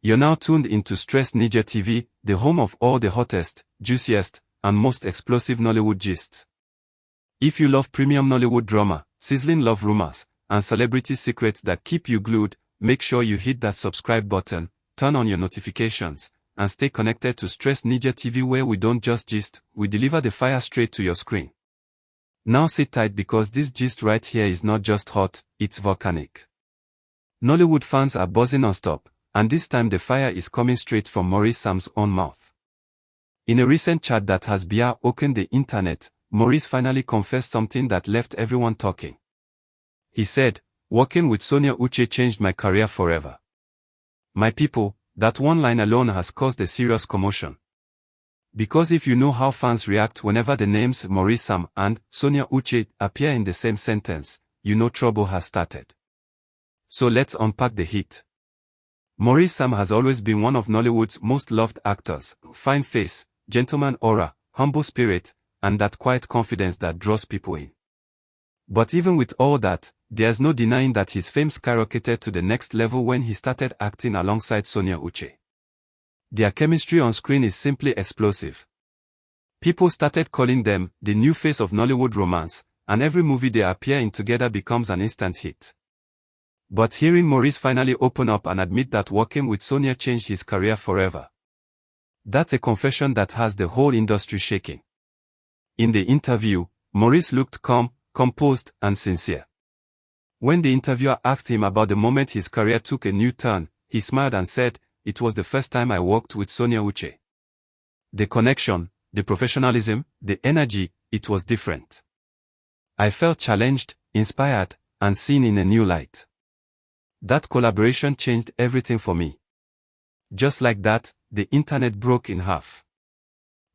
You're now tuned into Stress Ninja TV, the home of all the hottest, juiciest, and most explosive Nollywood gists. If you love premium Nollywood drama, sizzling love rumors, and celebrity secrets that keep you glued, make sure you hit that subscribe button, turn on your notifications, and stay connected to Stress Ninja TV, where we don't just gist, we deliver the fire straight to your screen. Now sit tight, because this gist right here is not just hot, it's volcanic. Nollywood fans are buzzing non-stop, and this time the fire is coming straight from Maurice's own mouth. In a recent chat that has awoken the internet, Maurice finally confessed something that left everyone talking. He said, "Working with Sonia Uche changed my career forever." My people, that one line alone has caused a serious commotion. Because if you know how fans react whenever the names Maurice and Sonia Uche appear in the same sentence, you know trouble has started. So let's unpack the heat. Maurice has always been one of Nollywood's most loved actors, fine face, gentleman aura, humble spirit, and that quiet confidence that draws people in. But even with all that, there's no denying that his fame skyrocketed to the next level when he started acting alongside Sonia Uche. Their chemistry on screen is simply explosive. People started calling them the new face of Nollywood romance, and every movie they appear in together becomes an instant hit. But hearing Maurice finally open up and admit that working with Sonia changed his career forever, that's a confession that has the whole industry shaking. In the interview, Maurice looked calm, composed, and sincere. When the interviewer asked him about the moment his career took a new turn, he smiled and said, "It was the first time I worked with Sonia Uche. The connection, the professionalism, the energy, it was different. I felt challenged, inspired, and seen in a new light. That collaboration changed everything for me." Just like that, the internet broke in half.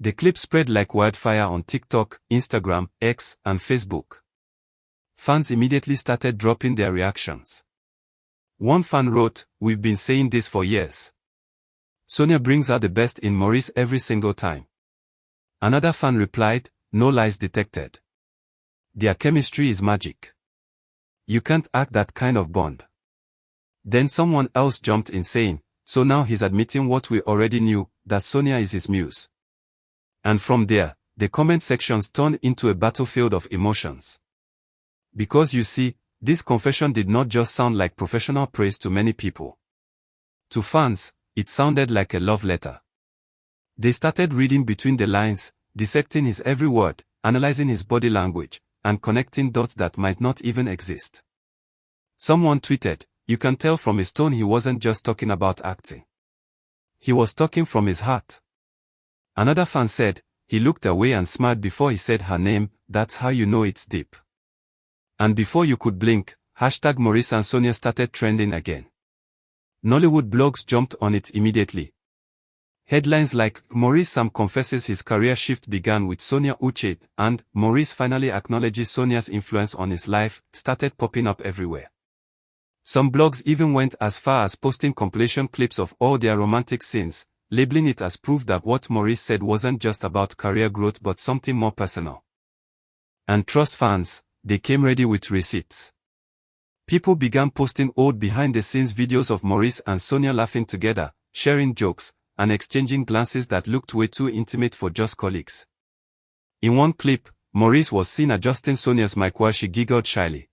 The clip spread like wildfire on TikTok, Instagram, X, and Facebook. Fans immediately started dropping their reactions. One fan wrote, "We've been saying this for years. Sonia brings out the best in Maurice every single time." Another fan replied, "No lies detected. Their chemistry is magic. You can't act that kind of bond." Then someone else jumped in saying, "So now he's admitting what we already knew, that Sonia is his muse." And from there, the comment sections turned into a battlefield of emotions. Because you see, this confession did not just sound like professional praise to many people. To fans, it sounded like a love letter. They started reading between the lines, dissecting his every word, analyzing his body language, and connecting dots that might not even exist. Someone tweeted, "You can tell from his tone he wasn't just talking about acting. He was talking from his heart." Another fan said, "He looked away and smiled before he said her name, that's how you know it's deep." And before you could blink, hashtag Maurice and Sonia started trending again. Nollywood blogs jumped on it immediately. Headlines like, "Maurice confesses his career shift began with Sonia Uche," and "Maurice finally acknowledges Sonia's influence on his life," started popping up everywhere. Some blogs even went as far as posting compilation clips of all their romantic scenes, labeling it as proof that what Maurice said wasn't just about career growth but something more personal. And trust fans, they came ready with receipts. People began posting old behind-the-scenes videos of Maurice and Sonia laughing together, sharing jokes, and exchanging glances that looked way too intimate for just colleagues. In one clip, Maurice was seen adjusting Sonia's mic while she giggled shyly.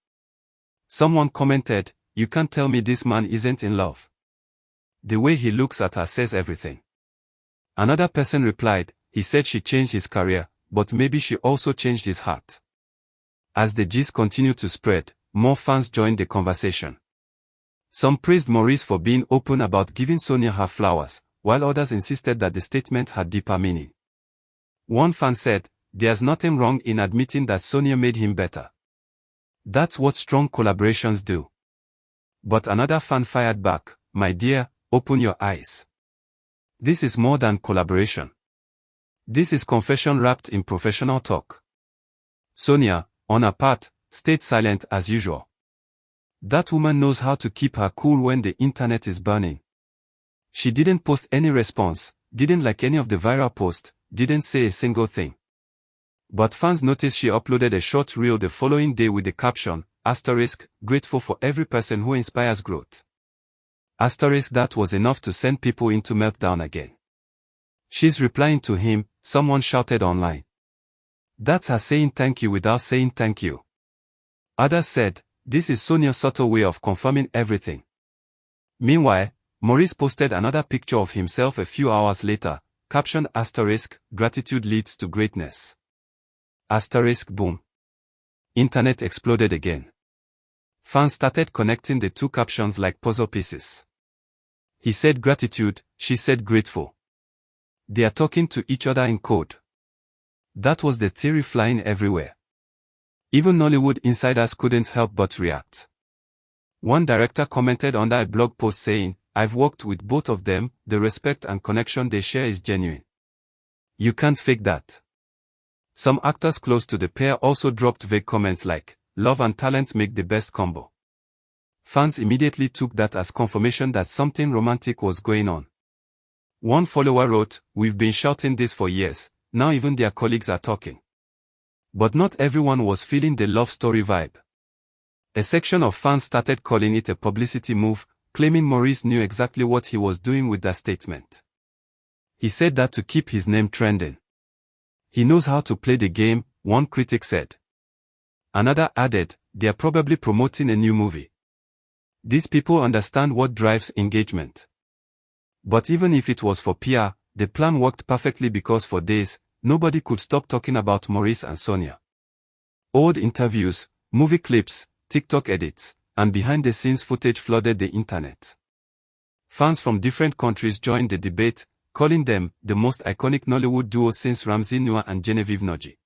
Someone commented, "You can't tell me this man isn't in love. The way he looks at her says everything." Another person replied, "He said she changed his career, but maybe she also changed his heart." As the gist continued to spread, more fans joined the conversation. Some praised Maurice for being open about giving Sonia her flowers, while others insisted that the statement had deeper meaning. One fan said, "There's nothing wrong in admitting that Sonia made him better. That's what strong collaborations do." But another fan fired back, "My dear, open your eyes. This is more than collaboration. This is confession wrapped in professional talk." Sonia, on her part, stayed silent as usual. That woman knows how to keep her cool when the internet is burning. She didn't post any response, didn't like any of the viral posts, didn't say a single thing. But fans noticed she uploaded a short reel the following day with the caption, *, grateful for every person who inspires growth. Asterisk that was enough to send people into meltdown again. She's replying to him, someone shouted online. That's her saying thank you without saying thank you. Others said, this is Sonia's subtle way of confirming everything. Meanwhile, Maurice posted another picture of himself a few hours later, captioned asterisk, gratitude leads to greatness. Asterisk boom. Internet exploded again. Fans started connecting the two captions like puzzle pieces. He said gratitude, she said grateful. They are talking to each other in code. That was the theory flying everywhere. Even Nollywood insiders couldn't help but react. One director commented under a blog post saying, I've worked with both of them, the respect and connection they share is genuine. You can't fake that. Some actors close to the pair also dropped vague comments like, love and talent make the best combo. Fans immediately took that as confirmation that something romantic was going on. One follower wrote, we've been shouting this for years, now even their colleagues are talking. But not everyone was feeling the love story vibe. A section of fans started calling it a publicity move, claiming Maurice knew exactly what he was doing with that statement. He said that to keep his name trending. He knows how to play the game, one critic said. Another added, they're probably promoting a new movie. These people understand what drives engagement. But even if it was for PR, the plan worked perfectly because for days, nobody could stop talking about Maurice and Sonia. Old interviews, movie clips, TikTok edits, and behind-the-scenes footage flooded the internet. Fans from different countries joined the debate, calling them the most iconic Nollywood duo since Ramsey Nouah and Genevieve Nnaji.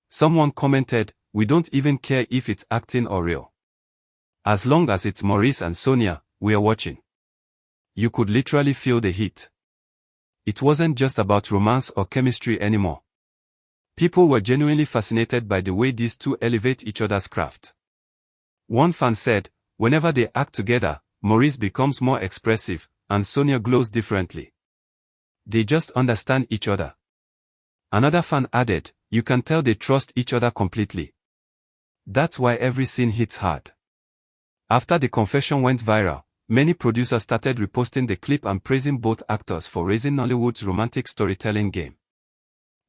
Someone commented, we don't even care if it's acting or real. As long as it's Maurice and Sonia, we are watching. You could literally feel the heat. It wasn't just about romance or chemistry anymore. People were genuinely fascinated by the way these two elevate each other's craft. One fan said, whenever they act together, Maurice becomes more expressive, and Sonia glows differently. They just understand each other. Another fan added, you can tell they trust each other completely. That's why every scene hits hard. After the confession went viral, many producers started reposting the clip and praising both actors for raising Nollywood's romantic storytelling game.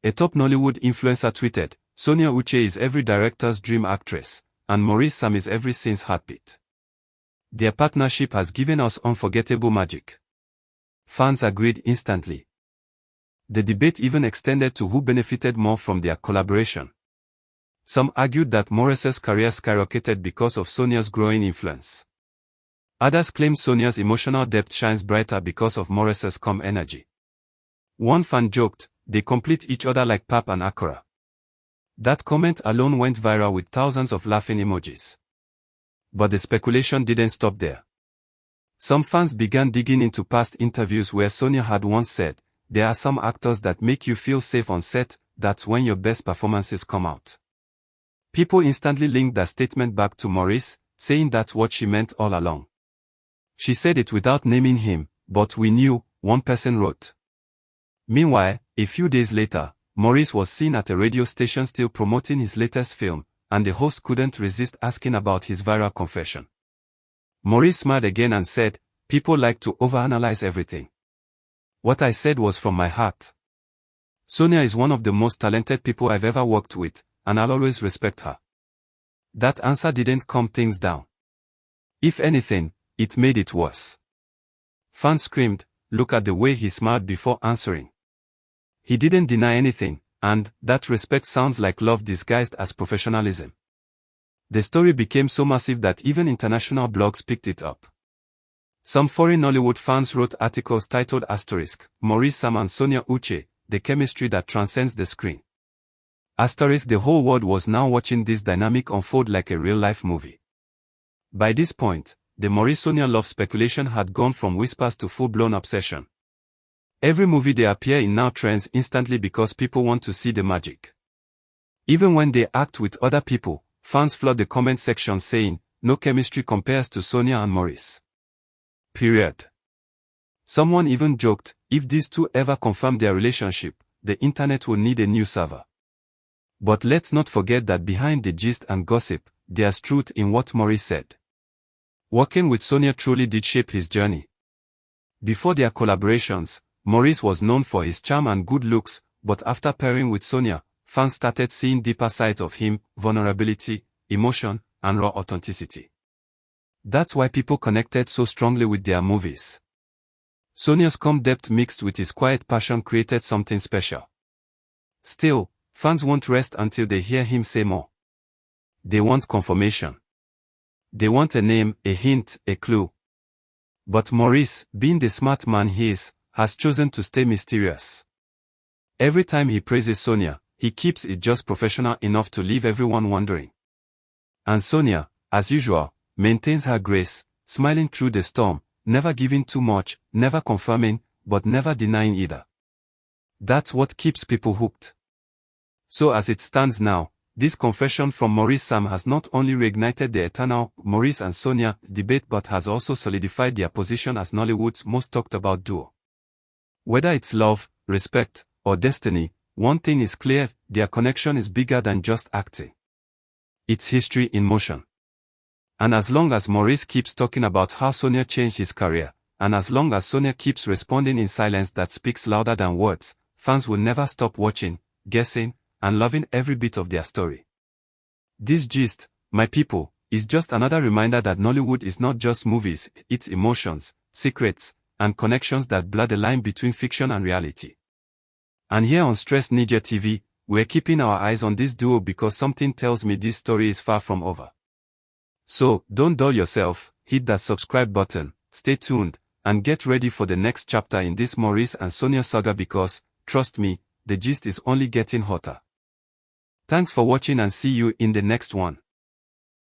A top Nollywood influencer tweeted, Sonia Uche is every director's dream actress, and Maurice Sam is every scene's heartbeat. Their partnership has given us unforgettable magic. Fans agreed instantly. The debate even extended to who benefited more from their collaboration. Some argued that Maurice's career skyrocketed because of Sonia's growing influence. Others claimed Sonia's emotional depth shines brighter because of Maurice's calm energy. One fan joked, they complete each other like Pap and Akora. That comment alone went viral with thousands of laughing emojis. But the speculation didn't stop there. Some fans began digging into past interviews where Sonia had once said, there are some actors that make you feel safe on set, that's when your best performances come out. People instantly linked that statement back to Maurice, saying that's what she meant all along. She said it without naming him, but we knew, one person wrote. Meanwhile, a few days later, Maurice was seen at a radio station still promoting his latest film, and the host couldn't resist asking about his viral confession. Maurice smiled again and said, people like to overanalyze everything. What I said was from my heart. Sonia is one of the most talented people I've ever worked with, and I'll always respect her. That answer didn't calm things down. If anything, it made it worse. Fans screamed, look at the way he smiled before answering. He didn't deny anything, and that respect sounds like love disguised as professionalism. The story became so massive that even international blogs picked it up. Some foreign Nollywood fans wrote articles titled Asterisk, Maurice Sam and Sonia Uche, the chemistry that transcends the screen. Asterisk, the whole world was now watching this dynamic unfold like a real-life movie. By this point, the Maurice-Sonia love speculation had gone from whispers to full-blown obsession. Every movie they appear in now trends instantly because people want to see the magic. Even when they act with other people, fans flood the comment section saying, no chemistry compares to Sonia and Maurice. Period. Someone even joked, if these two ever confirm their relationship, the internet will need a new server. But let's not forget that behind the gist and gossip, there's truth in what Maurice said. Working with Sonia truly did shape his journey. Before their collaborations, Maurice was known for his charm and good looks, but after pairing with Sonia, fans started seeing deeper sides of him: vulnerability, emotion, and raw authenticity. That's why people connected so strongly with their movies. Sonia's calm depth mixed with his quiet passion created something special. Still, fans won't rest until they hear him say more. They want confirmation. They want a name, a hint, a clue. But Maurice, being the smart man he is, has chosen to stay mysterious. Every time he praises Sonia, he keeps it just professional enough to leave everyone wondering. And Sonia, as usual, maintains her grace, smiling through the storm, never giving too much, never confirming, but never denying either. That's what keeps people hooked. So as it stands now, this confession from Maurice Sam has not only reignited the eternal Maurice and Sonia debate but has also solidified their position as Nollywood's most talked about duo. Whether it's love, respect, or destiny, one thing is clear: their connection is bigger than just acting. It's history in motion. And as long as Maurice keeps talking about how Sonia changed his career, and as long as Sonia keeps responding in silence that speaks louder than words, fans will never stop watching, guessing, and loving every bit of their story. This gist, my people, is just another reminder that Nollywood is not just movies, it's emotions, secrets, and connections that blur the line between fiction and reality. And here on Stress Niger TV, we're keeping our eyes on this duo because something tells me this story is far from over. So, don't dull yourself, hit that subscribe button, stay tuned, and get ready for the next chapter in this Maurice and Sonia saga because, trust me, the gist is only getting hotter. Thanks for watching and see you in the next one.